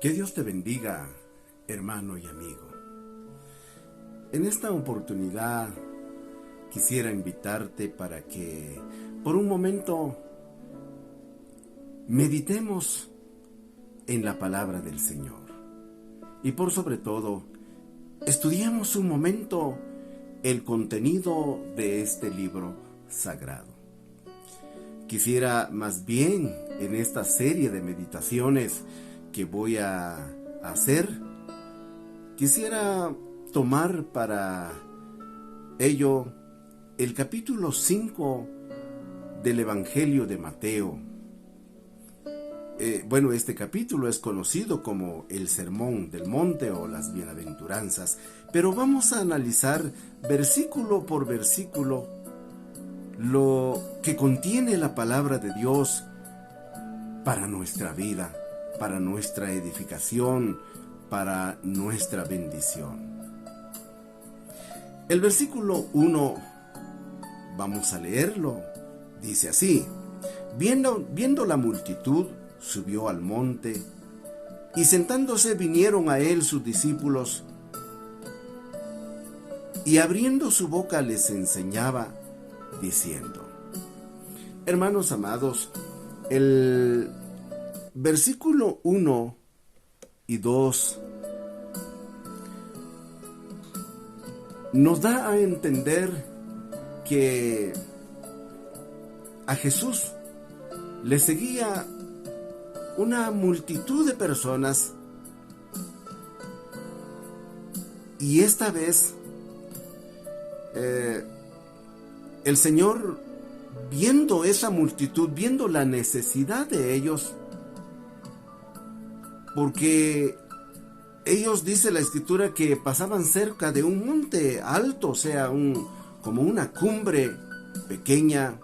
Que Dios te bendiga, hermano y amigo. En esta oportunidad quisiera invitarte para que por un momento meditemos en la palabra del Señor. Y por sobre todo, estudiemos un momento el contenido de este libro sagrado. Quisiera más bien en esta serie de meditaciones que voy a hacer, quisiera tomar para ello el capítulo 5 del Evangelio de Mateo. Este capítulo es conocido como el Sermón del Monte o las Bienaventuranzas, pero vamos a analizar versículo por versículo lo que contiene la palabra de Dios para nuestra vida, para nuestra edificación, para nuestra bendición. El versículo 1, vamos a leerlo, dice así: Viendo la multitud, subió al monte, y sentándose vinieron a él sus discípulos, y abriendo su boca les enseñaba, diciendo. Hermanos amados, el versículo 1 y 2 nos da a entender que a Jesús le seguía una multitud de personas, y esta vez el Señor, viendo esa multitud, viendo la necesidad de ellos, porque ellos, dice la Escritura, que pasaban cerca de un monte alto, o sea, como una cumbre pequeña.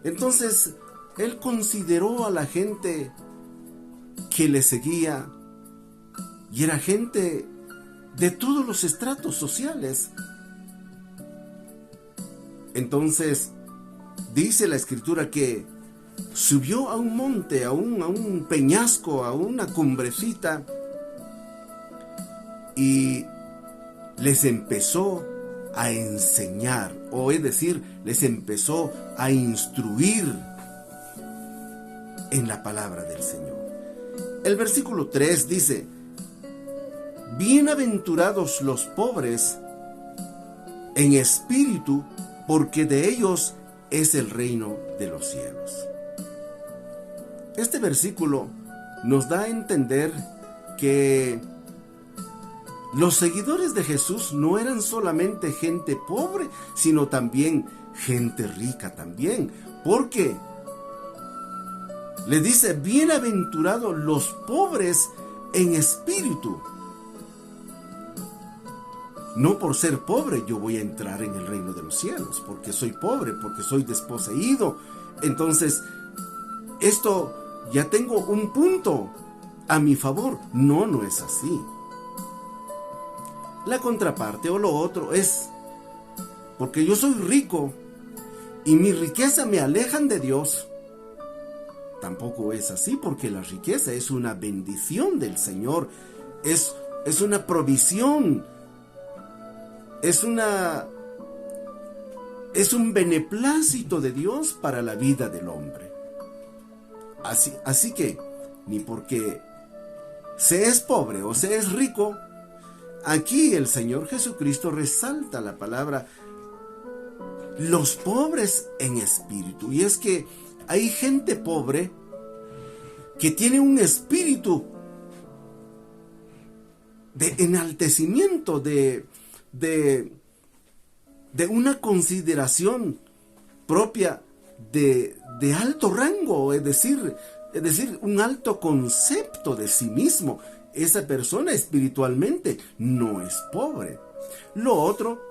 Entonces, Él consideró a la gente que le seguía, y era gente de todos los estratos sociales. Entonces, dice la Escritura que subió a un monte, a un peñasco, a una cumbrecita, y les empezó a enseñar, o es decir, les empezó a instruir en la palabra del Señor. El versículo 3 dice: Bienaventurados los pobres en espíritu, porque de ellos es el reino de los cielos. Este versículo nos da a entender que los seguidores de Jesús no eran solamente gente pobre, sino también gente rica también, porque le dice: bienaventurados los pobres en espíritu. No por ser pobre yo voy a entrar en el reino de los cielos, porque soy pobre, porque soy desposeído. Entonces, esto ya tengo un punto a mi favor. No es así. La contraparte o lo otro es: porque yo soy rico y mi riqueza me alejan de Dios. Tampoco es así, porque la riqueza es una bendición del Señor, es una provisión, es un beneplácito de Dios para la vida del hombre. Así que, ni porque se es pobre o se es rico, aquí el Señor Jesucristo resalta la palabra los pobres en espíritu. Y es que hay gente pobre que tiene un espíritu de enaltecimiento, de una consideración propia de alto rango, es decir, un alto concepto de sí mismo. Esa persona espiritualmente no es pobre. Lo otro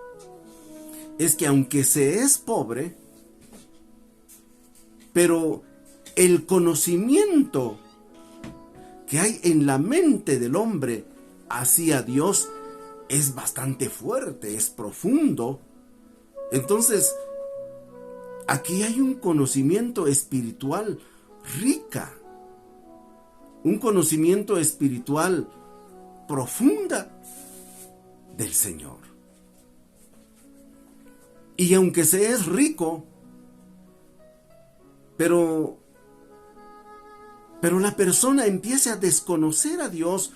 es que aunque se es pobre, pero el conocimiento que hay en la mente del hombre hacia Dios es bastante fuerte, es profundo. Entonces, aquí hay un conocimiento espiritual rica, un conocimiento espiritual profunda del Señor. Y aunque se es rico, pero la persona empieza a desconocer a Dios,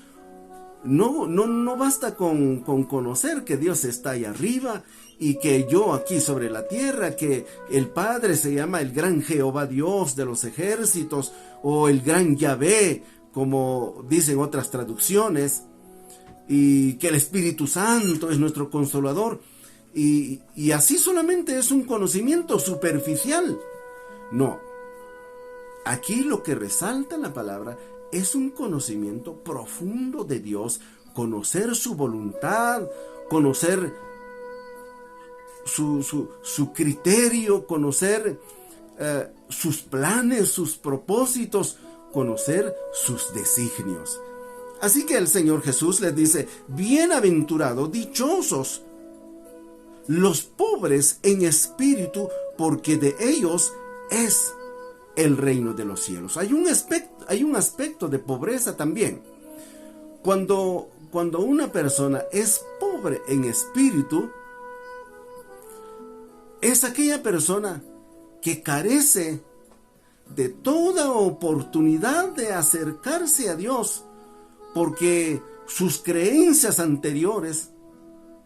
no basta con conocer que Dios está ahí arriba y que yo aquí sobre la tierra, que el Padre se llama el gran Jehová Dios de los ejércitos, o el gran Yahvé, como dicen otras traducciones, y que el Espíritu Santo es nuestro consolador, y así solamente es un conocimiento superficial. No, aquí lo que resalta la palabra es un conocimiento profundo de Dios, conocer su voluntad, conocer su criterio, conocer sus planes, sus propósitos, conocer sus designios. Así que el Señor Jesús les dice: bienaventurados, dichosos los pobres en espíritu, porque de ellos es el reino de los cielos. Hay un aspecto de pobreza también. Cuando una persona es pobre en espíritu, es aquella persona que carece de toda oportunidad de acercarse a Dios, porque sus creencias anteriores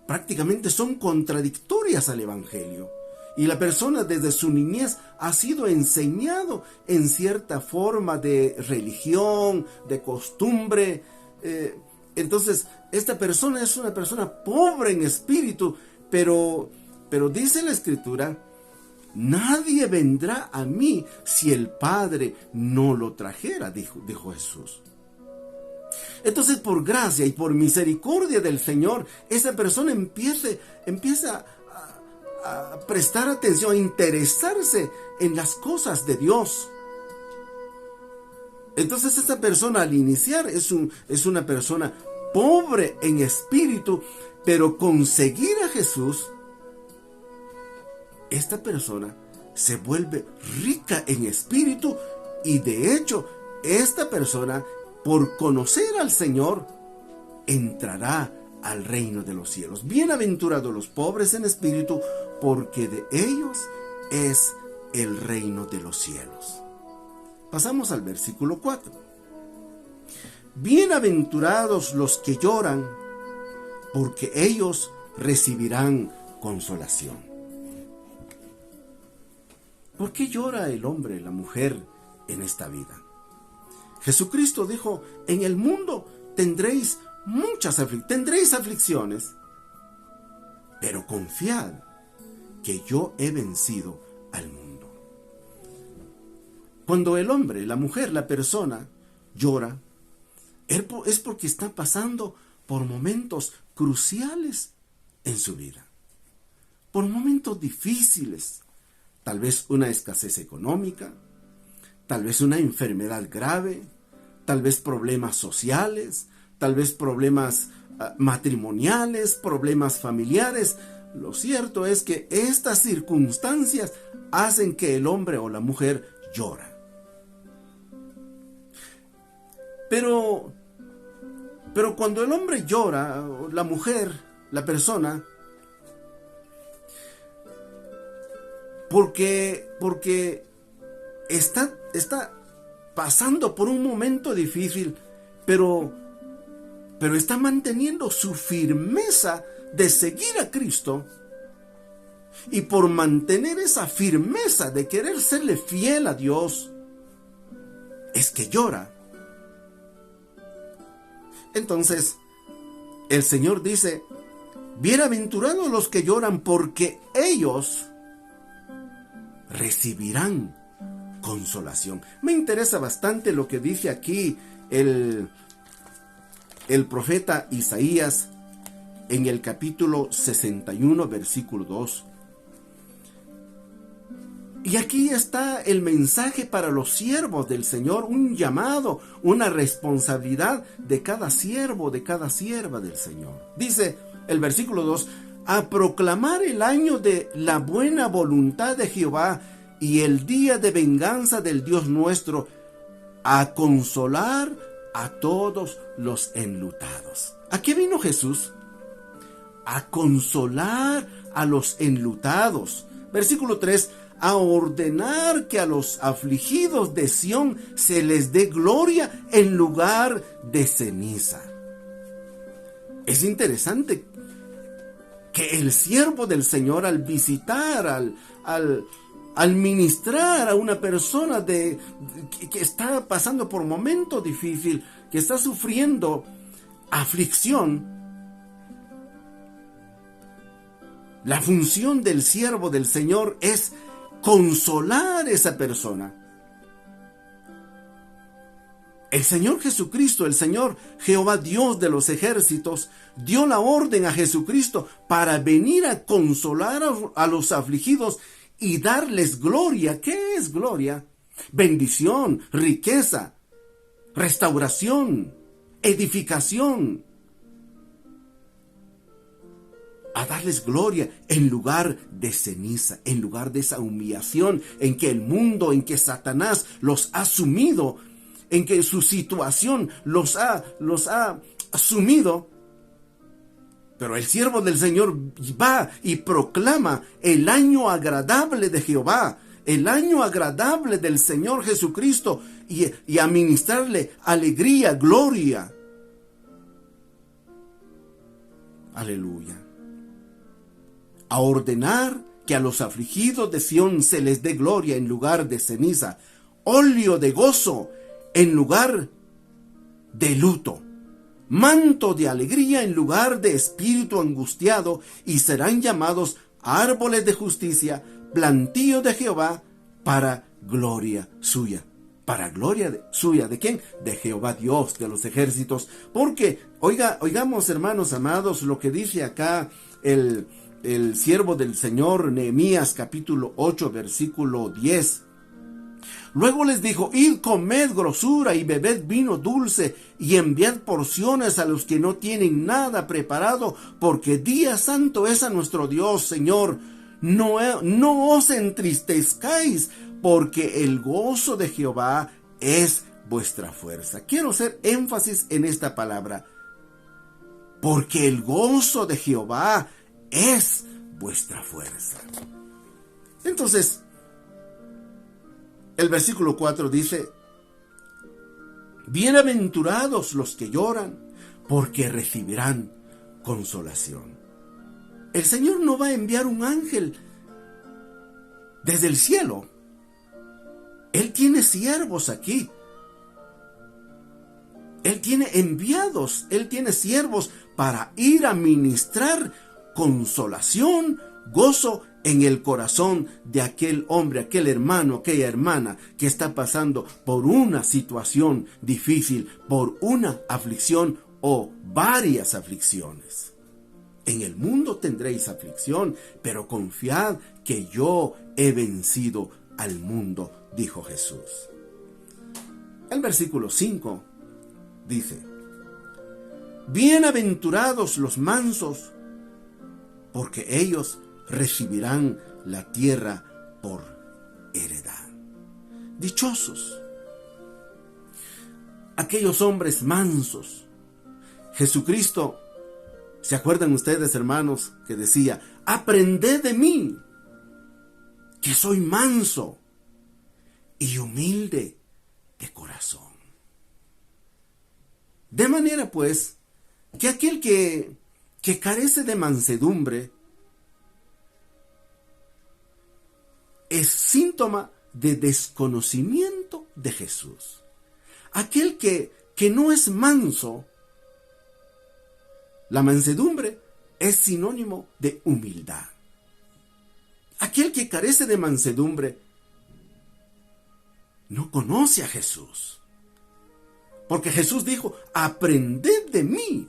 prácticamente son contradictorias al Evangelio. Y la persona desde su niñez ha sido enseñado en cierta forma de religión, de costumbre. Entonces, esta persona es una persona pobre en espíritu, pero dice la Escritura: nadie vendrá a mí si el Padre no lo trajera, dijo Jesús. Entonces, por gracia y por misericordia del Señor, esa persona empieza a prestar atención, a interesarse en las cosas de Dios. Entonces, esta persona al iniciar es una persona pobre en espíritu, pero con seguir a Jesús, esta persona se vuelve rica en espíritu, y de hecho, esta persona, por conocer al Señor, entrará al reino de los cielos. Bienaventurados los pobres en espíritu, porque de ellos es el reino de los cielos. Pasamos al versículo 4. Bienaventurados los que lloran, porque ellos recibirán consolación. ¿Por qué llora el hombre, la mujer en esta vida? Jesucristo dijo: en el mundo tendréis aflicciones, pero confiad que yo he vencido al mundo. Cuando el hombre, la mujer, la persona llora, es porque está pasando por momentos cruciales en su vida, por momentos difíciles, tal vez una escasez económica, tal vez una enfermedad grave, tal vez problemas sociales, tal vez problemas matrimoniales, problemas familiares. Lo cierto es que estas circunstancias hacen que el hombre o la mujer llora. Pero cuando el hombre llora, la mujer, la persona, porque está pasando por un momento difícil, pero está manteniendo su firmeza de seguir a Cristo, y por mantener esa firmeza de querer serle fiel a Dios, es que llora. Entonces, el Señor dice: bienaventurados los que lloran, porque ellos recibirán consolación. Me interesa bastante lo que dice aquí el profeta Isaías en el capítulo 61, versículo 2. Y aquí está el mensaje para los siervos del Señor, un llamado, una responsabilidad de cada siervo, de cada sierva del Señor. Dice el versículo 2: a proclamar el año de la buena voluntad de Jehová y el día de venganza del Dios nuestro, a consolar a todos los enlutados. ¿A qué vino Jesús? A consolar a los enlutados. Versículo 3, a ordenar que a los afligidos de Sión se les dé gloria en lugar de ceniza. Es interesante que el siervo del Señor, al visitar, al ministrar a una persona que está pasando por un momento difícil, que está sufriendo aflicción, la función del siervo del Señor es consolar a esa persona. El Señor Jesucristo, el Señor Jehová Dios de los ejércitos, dio la orden a Jesucristo para venir a consolar a los afligidos y darles gloria. ¿Qué es gloria? Bendición, riqueza, restauración, edificación. A darles gloria en lugar de ceniza, en lugar de esa humillación en que el mundo, en que Satanás los ha sumido, en que su situación los ha sumido. Pero el siervo del Señor va y proclama el año agradable de Jehová, el año agradable del Señor Jesucristo, y a ministrarle alegría, gloria. Aleluya. A ordenar que a los afligidos de Sión se les dé gloria en lugar de ceniza, óleo de gozo en lugar de luto, manto de alegría en lugar de espíritu angustiado, y serán llamados árboles de justicia, plantío de Jehová, para gloria suya. Para gloria suya, ¿de quién? De Jehová Dios de los ejércitos. Porque, oigamos, hermanos amados, lo que dice acá el siervo del Señor, Nehemías capítulo 8, versículo 10. Luego les dijo: id, comed grosura y bebed vino dulce, y enviad porciones a los que no tienen nada preparado, porque día santo es a nuestro Dios. Señor, no os entristezcáis, porque el gozo de Jehová es vuestra fuerza. Quiero hacer énfasis en esta palabra, porque el gozo de Jehová es vuestra fuerza. Entonces, el versículo 4 dice: bienaventurados los que lloran, porque recibirán consolación. El Señor no va a enviar un ángel desde el cielo. Él tiene siervos aquí. Él tiene enviados, Él tiene siervos para ir a ministrar consolación, gozo en el corazón de aquel hombre, aquel hermano, aquella hermana que está pasando por una situación difícil, por una aflicción o varias aflicciones. En el mundo tendréis aflicción, pero confiad que yo he vencido al mundo, dijo Jesús. El versículo 5 dice: bienaventurados los mansos, porque ellos recibirán la tierra por heredad. Dichosos aquellos hombres mansos. Jesucristo, ¿se acuerdan ustedes, hermanos, que decía: aprended de mí, que soy manso y humilde de corazón? De manera, pues, que aquel que carece de mansedumbre es síntoma de desconocimiento de Jesús. Aquel que no es manso, la mansedumbre es sinónimo de humildad. Aquel que carece de mansedumbre no conoce a Jesús. Porque Jesús dijo: aprended de mí,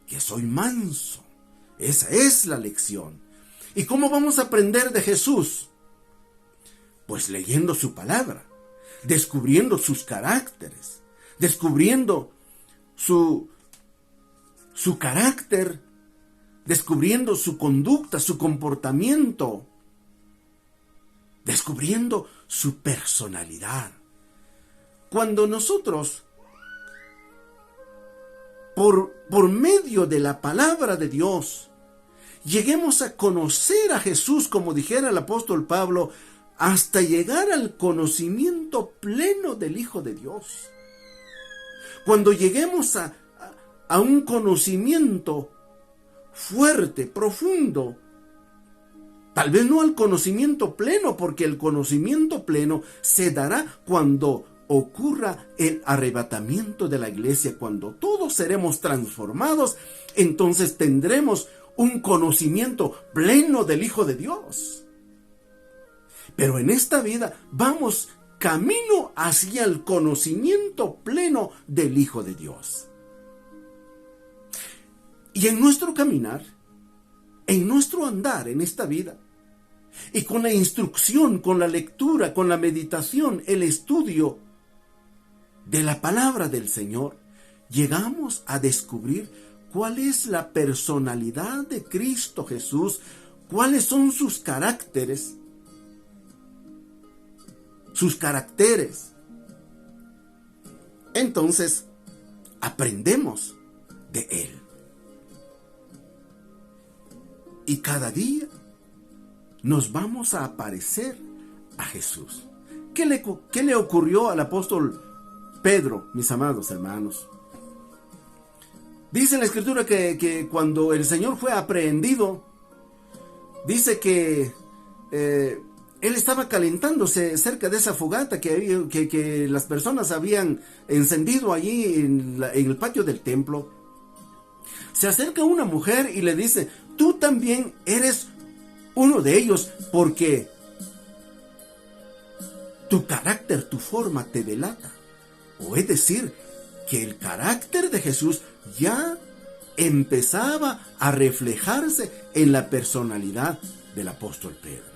que soy manso. Esa es la lección. ¿Y cómo vamos a aprender de Jesús? Pues leyendo su palabra, descubriendo sus caracteres, descubriendo su carácter, descubriendo su conducta, su comportamiento, descubriendo su personalidad. Cuando nosotros por medio de la palabra de Dios, lleguemos a conocer a Jesús, como dijera el apóstol Pablo, hasta llegar al conocimiento pleno del Hijo de Dios. Cuando lleguemos a un conocimiento fuerte, profundo, tal vez no al conocimiento pleno, porque el conocimiento pleno se dará cuando ocurra el arrebatamiento de la iglesia, cuando todos seremos transformados, entonces tendremos un conocimiento pleno del Hijo de Dios. Pero en esta vida vamos camino hacia el conocimiento pleno del Hijo de Dios. Y en nuestro caminar, en nuestro andar en esta vida, y con la instrucción, con la lectura, con la meditación, el estudio de la palabra del Señor, llegamos a descubrir cuál es la personalidad de Cristo Jesús, cuáles son sus caracteres. Entonces, aprendemos de Él. Y cada día nos vamos a parecer a Jesús. ¿Qué le ocurrió al apóstol Pedro, mis amados hermanos? Dice la Escritura que cuando el Señor fue aprehendido, dice que él estaba calentándose cerca de esa fogata que las personas habían encendido allí en el patio del templo. Se acerca una mujer y le dice: tú también eres uno de ellos, porque tu carácter, tu forma te delata. O es decir, que el carácter de Jesús ya empezaba a reflejarse en la personalidad del apóstol Pedro.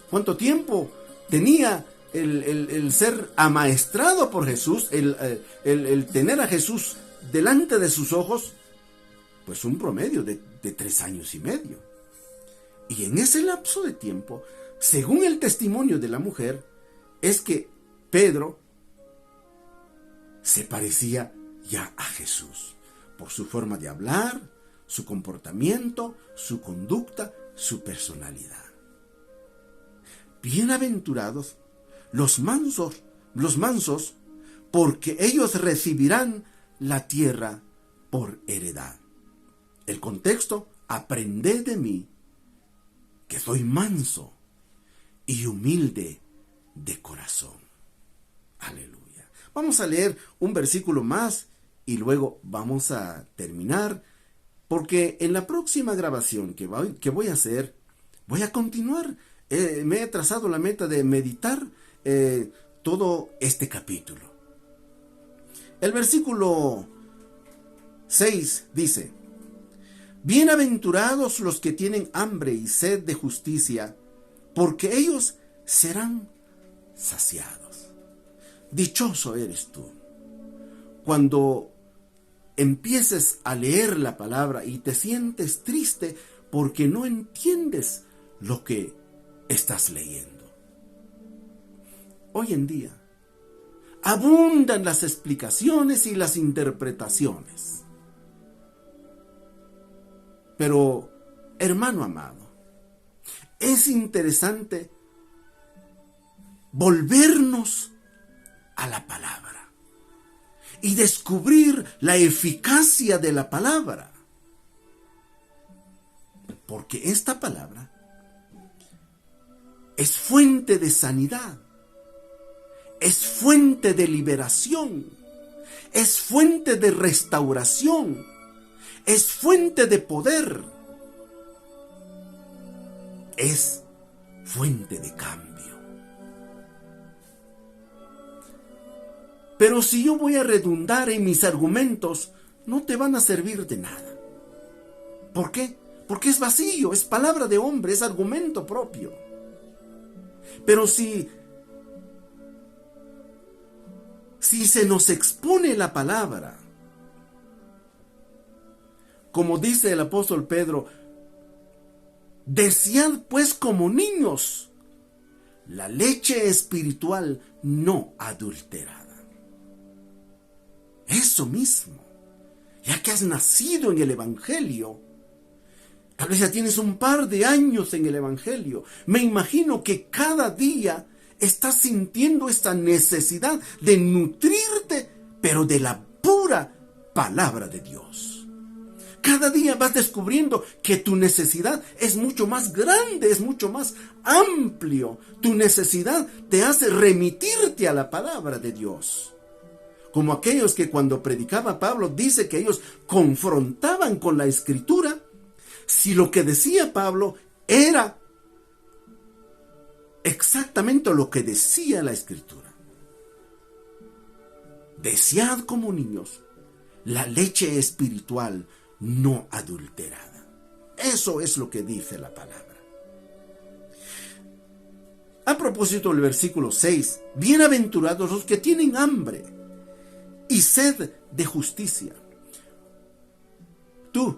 ¿Cuánto tiempo tenía el ser amaestrado por Jesús, el tener a Jesús delante de sus ojos? Pues un promedio de 3 años y medio. Y en ese lapso de tiempo, según el testimonio de la mujer, es que Pedro se parecía ya a Jesús, por su forma de hablar, su comportamiento, su conducta, su personalidad. Bienaventurados los mansos, porque ellos recibirán la tierra por heredad. El contexto: aprended de mí, que soy manso y humilde de corazón. Aleluya. Vamos a leer un versículo más y luego vamos a terminar, porque en la próxima grabación que voy a hacer, voy a continuar. Me he trazado la meta de meditar todo este capítulo. El versículo 6 dice: bienaventurados los que tienen hambre y sed de justicia, porque ellos serán saciados. Dichoso eres tú cuando empieces a leer la palabra y te sientes triste porque no entiendes lo que estás leyendo. Hoy en día abundan las explicaciones y las interpretaciones. Pero, hermano amado, es interesante volvernos a la palabra y descubrir la eficacia de la palabra. Porque esta palabra es fuente de sanidad, es fuente de liberación, es fuente de restauración, es fuente de poder, es fuente de cambio. Pero si yo voy a redundar en mis argumentos, no te van a servir de nada. ¿Por qué? Porque es vacío, es palabra de hombre, es argumento propio. Pero si se nos expone la palabra, como dice el apóstol Pedro, desead pues como niños la leche espiritual no adulterada. Eso mismo. ya que has nacido en el Evangelio, tal vez ya tienes un par de años en el Evangelio, me imagino que cada día estás sintiendo esta necesidad de nutrirte, pero de la pura palabra de Dios. Cada día vas descubriendo que tu necesidad es mucho más grande, es mucho más amplio. Tu necesidad te hace remitirte a la palabra de Dios. Como aquellos que cuando predicaba Pablo dice que ellos confrontaban con la Escritura, si lo que decía Pablo era exactamente lo que decía la Escritura. Desead como niños la leche espiritual no adulterada. Eso es lo que dice la palabra. A propósito del versículo 6, bienaventurados los que tienen hambre y sed de justicia. Tú,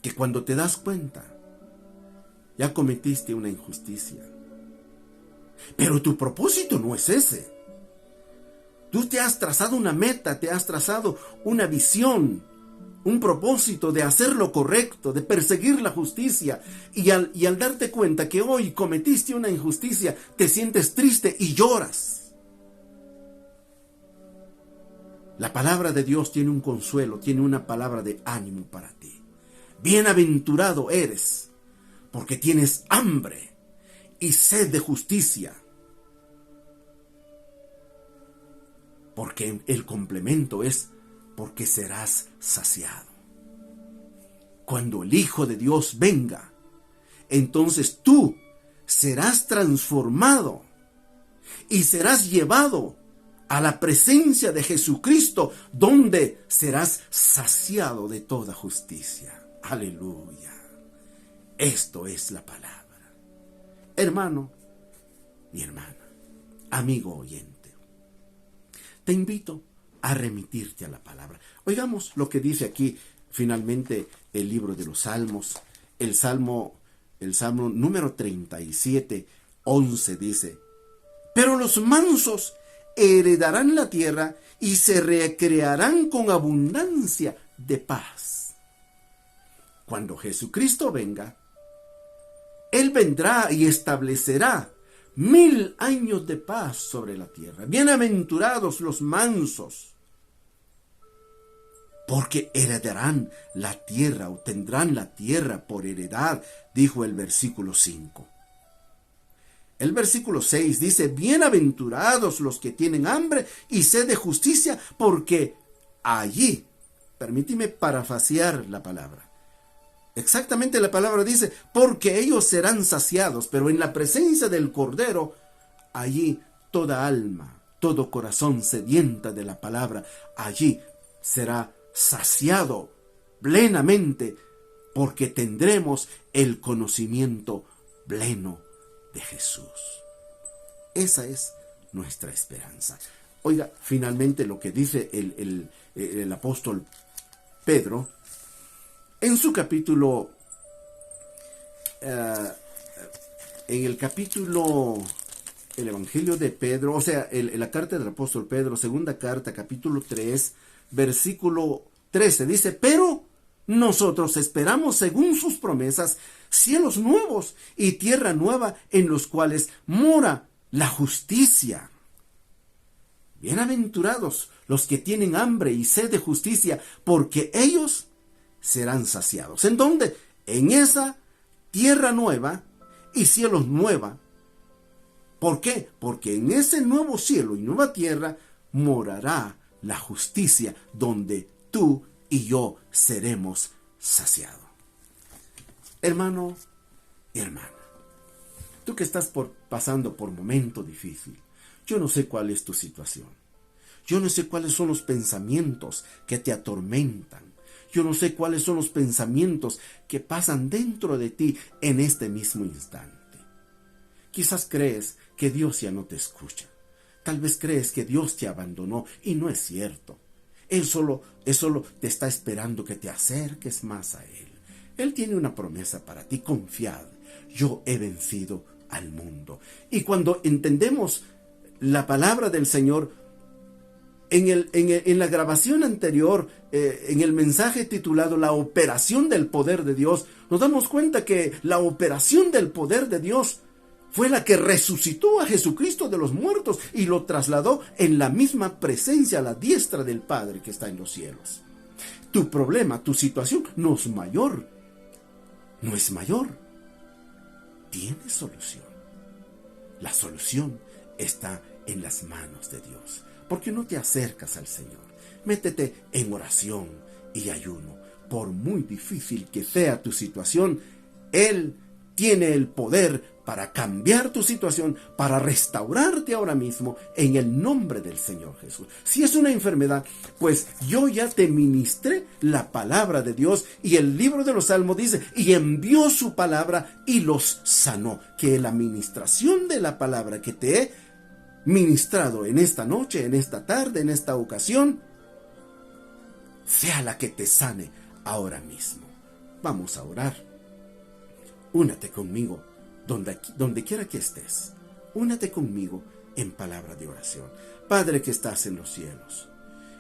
que cuando te das cuenta, ya cometiste una injusticia. Pero tu propósito no es ese. Tú te has trazado una meta, te has trazado una visión, un propósito de hacer lo correcto, de perseguir la justicia. Y al darte cuenta que hoy cometiste una injusticia, te sientes triste y lloras. La palabra de Dios tiene un consuelo, tiene una palabra de ánimo para ti. Bienaventurado eres, porque tienes hambre y sed de justicia. Porque el complemento es porque serás saciado. Cuando el Hijo de Dios venga, entonces tú serás transformado y serás llevado a la presencia de Jesucristo, donde serás saciado de toda justicia. Aleluya. Esto es la palabra. Hermano y hermana, amigo oyente, te invito a remitirte a la palabra. Oigamos lo que dice aquí finalmente el libro de los Salmos. El Salmo número 37, 11 dice: pero los mansos heredarán la tierra y se recrearán con abundancia de paz. Cuando Jesucristo venga, Él vendrá y establecerá 1000 años de paz sobre la tierra. Bienaventurados los mansos, porque heredarán la tierra o tendrán la tierra por heredad, dijo el versículo 5. El versículo 6 dice: bienaventurados los que tienen hambre y sed de justicia, porque allí, permíteme parafrasear la palabra. Exactamente la palabra dice, porque ellos serán saciados, pero en la presencia del Cordero, allí toda alma, todo corazón sedienta de la palabra, allí será saciado plenamente, porque tendremos el conocimiento pleno de Jesús. Esa es nuestra esperanza. Oiga, finalmente lo que dice el apóstol Pedro, en su capítulo, en el capítulo, el Evangelio de Pedro, o sea, la carta del apóstol Pedro, segunda carta, capítulo 3, versículo 13, dice: pero nosotros esperamos, según sus promesas, cielos nuevos y tierra nueva en los cuales mora la justicia. Bienaventurados los que tienen hambre y sed de justicia, porque ellos serán saciados. ¿En dónde? En esa tierra nueva y cielos nueva. ¿Por qué? Porque en ese nuevo cielo y nueva tierra morará la justicia, donde tú y yo seremos saciados. Hermano y hermana, tú que estás pasando por momento difícil, yo no sé cuál es tu situación. Yo no sé cuáles son los pensamientos que te atormentan. Yo no sé cuáles son los pensamientos que pasan dentro de ti en este mismo instante. Quizás crees que Dios ya no te escucha. Tal vez crees que Dios te abandonó, y no es cierto. Él solo te está esperando que te acerques más a Él. Él tiene una promesa para ti: confiad, yo he vencido al mundo. Y cuando entendemos la palabra del Señor, En la grabación anterior, en el mensaje titulado La operación del poder de Dios, nos damos cuenta que la operación del poder de Dios fue la que resucitó a Jesucristo de los muertos y lo trasladó en la misma presencia a la diestra del Padre que está en los cielos. Tu problema, tu situación no es mayor. No es mayor. Tiene solución. La solución está en las manos de Dios. ¿Por qué no te acercas al Señor? Métete en oración y ayuno. Por muy difícil que sea tu situación, Él tiene el poder para cambiar tu situación, para restaurarte ahora mismo en el nombre del Señor Jesús. Si es una enfermedad, pues yo ya te ministré la palabra de Dios, y el libro de los Salmos dice, y envió su palabra y los sanó. Que la ministración de la palabra que te he ministrado en esta noche, en esta tarde, en esta ocasión, sea la que te sane ahora mismo. Vamos a orar. Únete conmigo, donde quiera que estés. Únete conmigo en palabra de oración. Padre que estás en los cielos,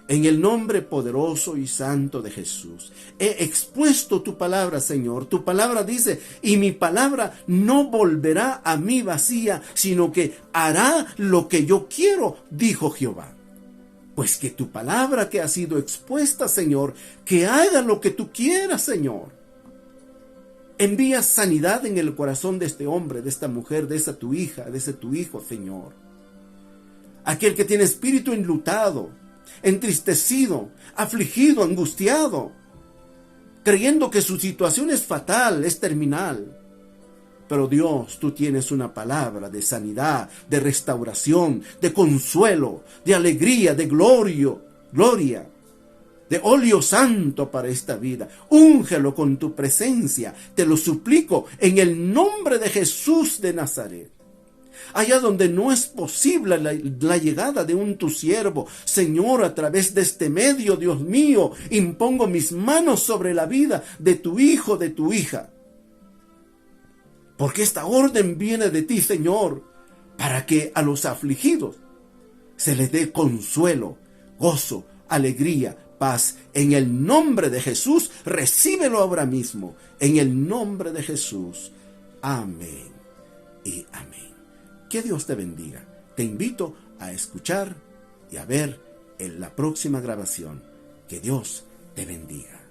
en el nombre poderoso y santo de Jesús, he expuesto tu palabra, Señor. Tu palabra dice, y mi palabra no volverá a mí vacía, sino que hará lo que yo quiero, dijo Jehová. Pues que tu palabra que ha sido expuesta, Señor, que haga lo que tú quieras, Señor. Envía sanidad en el corazón de este hombre, de esta mujer, de esa tu hija, de ese tu hijo, Señor. Aquel que tiene espíritu enlutado, entristecido, afligido, angustiado, creyendo que su situación es fatal, es terminal. Pero Dios, tú tienes una palabra de sanidad, de restauración, de consuelo, de alegría, de gloria, de óleo santo para esta vida. Úngelo con tu presencia, te lo suplico, en el nombre de Jesús de Nazaret. Allá donde no es posible la llegada de tu siervo, Señor, a través de este medio, Dios mío, impongo mis manos sobre la vida de tu hijo, de tu hija. Porque esta orden viene de ti, Señor, para que a los afligidos se les dé consuelo, gozo, alegría, paz. En el nombre de Jesús, recíbelo ahora mismo. En el nombre de Jesús. Amén y amén. Que Dios te bendiga. Te invito a escuchar y a ver en la próxima grabación. Que Dios te bendiga.